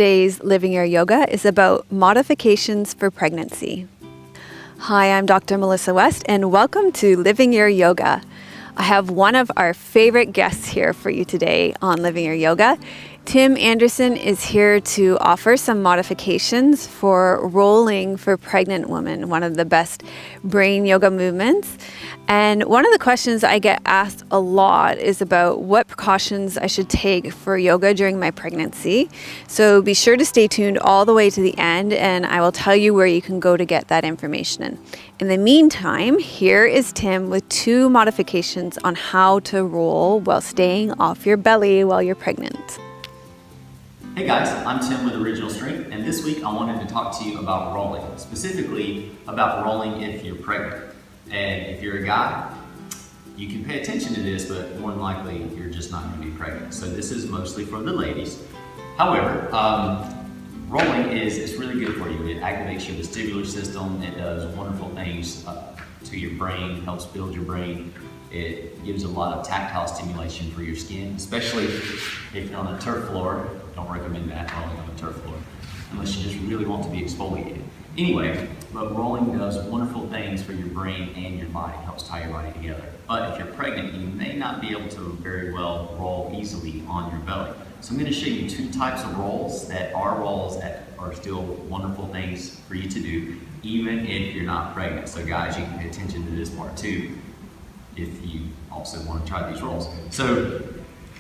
Today's Living Your Yoga is about modifications for pregnancy. Hi, I'm Dr. Melissa West, and welcome to Living Your Yoga. I have one of our favorite guests here for you today on Living Your Yoga. Tim Anderson is here to offer some modifications for rolling for pregnant women, one of the best brain yoga movements. And one of the questions I get asked a lot is about what precautions I should take for yoga during my pregnancy. So be sure to stay tuned all the way to the end, and I will tell you where you can go to get that information. In the meantime, here is Tim with 2 modifications on how to roll while staying off your belly while you're pregnant. Hey guys, I'm Tim with Original Strength, and this week I wanted to talk to you about rolling, specifically about rolling if you're pregnant. And if you're a guy, you can pay attention to this, but more than likely you're just not going to be pregnant. So this is mostly for the ladies. However, rolling it's really good for you. It activates your vestibular system. It does wonderful things to your brain, helps build your brain. It gives a lot of tactile stimulation for your skin, especially if you're on a turf floor. Don't recommend that, rolling on a turf floor, unless you just really want to be exfoliated. Anyway, but rolling does wonderful things for your brain and your body. It helps tie your body together. But if you're pregnant, you may not be able to very well roll easily on your belly. So I'm going to show you 2 types of rolls that are still wonderful things for you to do, even if you're not pregnant. So guys, you can pay attention to this part too, if you also want to try these rolls. So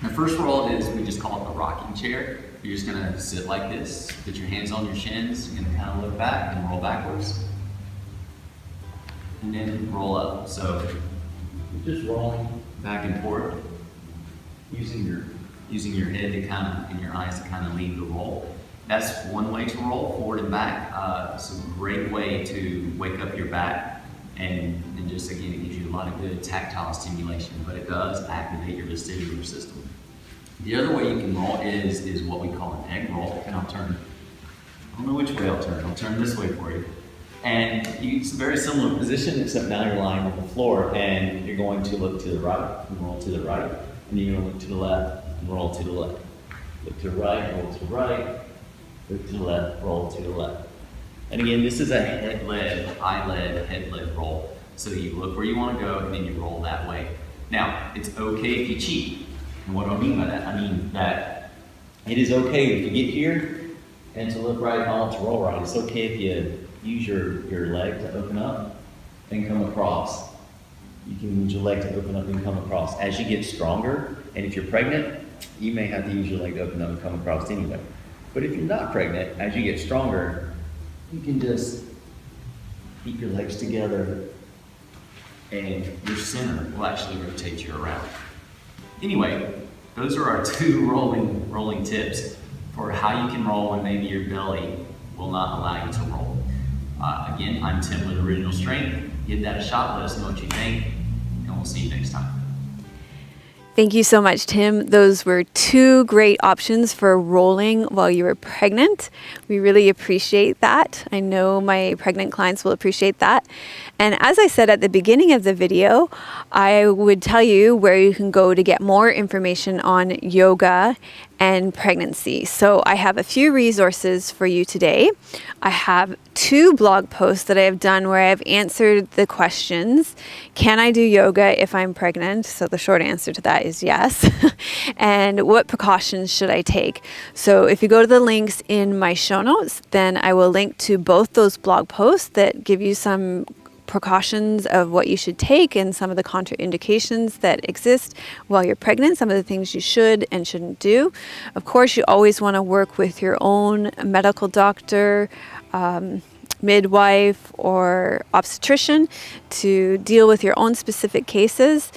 the first roll is, we just call it the rocking chair. You're just gonna sit like this, put your hands on your shins, you're gonna kind of look back and roll backwards. And then roll up. So you're just rolling back and forth, using your head to kind of, and your eyes to kind of lead the roll. That's one way to roll, forward and back. It's a great way to wake up your back, and just again, it gives you a lot of good tactile stimulation, but it does activate your vestibular system. The other way you can roll is what we call an egg roll, and I don't know which way I'll turn. I'll turn this way for you. And it's a very similar position, except now you're lying on the floor, and you're going to look to the right, and roll to the right, and you're going to look to the left, and roll to the left. Look to the right, roll to the right, look to the left, roll to the left. And again, this is a eye-led, head-led roll. So you look where you want to go, and then you roll that way. Now, it's okay if you cheat. And what do I mean by that? I mean that it is okay if you get here and to look right, to roll right. It's okay if you use your leg to open up and come across. You can use your leg to open up and come across. As you get stronger, and if you're pregnant, you may have to use your leg to open up and come across anyway. But if you're not pregnant, as you get stronger, you can just keep your legs together, and your center will actually rotate you around. Anyway, those are our 2 rolling tips for how you can roll when maybe your belly will not allow you to roll. Again, I'm Tim with Original Strength. Give that a shot, let us know what you think, and we'll see you next time. Thank you so much, Tim. Those were 2 great options for rolling while you were pregnant. We really appreciate that. I know my pregnant clients will appreciate that. And as I said at the beginning of the video, I would tell you where you can go to get more information on yoga and pregnancy. So I have a few resources for you today. I have 2 blog posts that I have done where I've answered the questions, can I do yoga if I'm pregnant? So the short answer to that is yes. And what precautions should I take? So if you go to the links in my show notes, then I will link to both those blog posts that give you some precautions of what you should take and some of the contraindications that exist while you're pregnant, some of the things you should and shouldn't do. Of course, you always want to work with your own medical doctor, midwife, or obstetrician to deal with your own specific cases.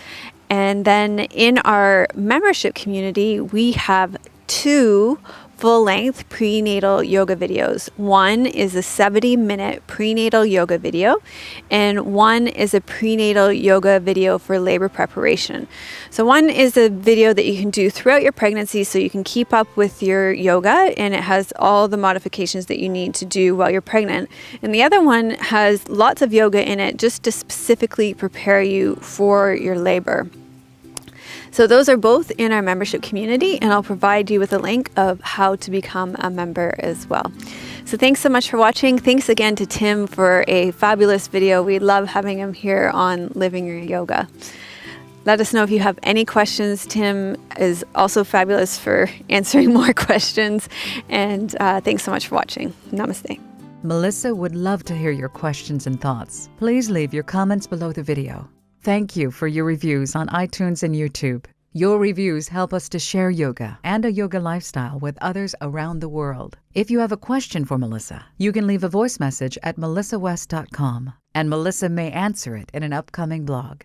And then in our membership community, we have 2 full-length prenatal yoga videos. One is a 70-minute prenatal yoga video, and one is a prenatal yoga video for labor preparation. So one is a video that you can do throughout your pregnancy so you can keep up with your yoga, and it has all the modifications that you need to do while you're pregnant. And the other one has lots of yoga in it just to specifically prepare you for your labor. So those are both in our membership community, and I'll provide you with a link of how to become a member as well. So thanks so much for watching. Thanks again to Tim for a fabulous video. We love having him here on Living Your Yoga. Let us know if you have any questions. Tim is also fabulous for answering more questions. And thanks so much for watching. Namaste. Melissa would love to hear your questions and thoughts. Please leave your comments below the video. Thank you for your reviews on iTunes and YouTube. Your reviews help us to share yoga and a yoga lifestyle with others around the world. If you have a question for Melissa, you can leave a voice message at melissawest.com, and Melissa may answer it in an upcoming blog.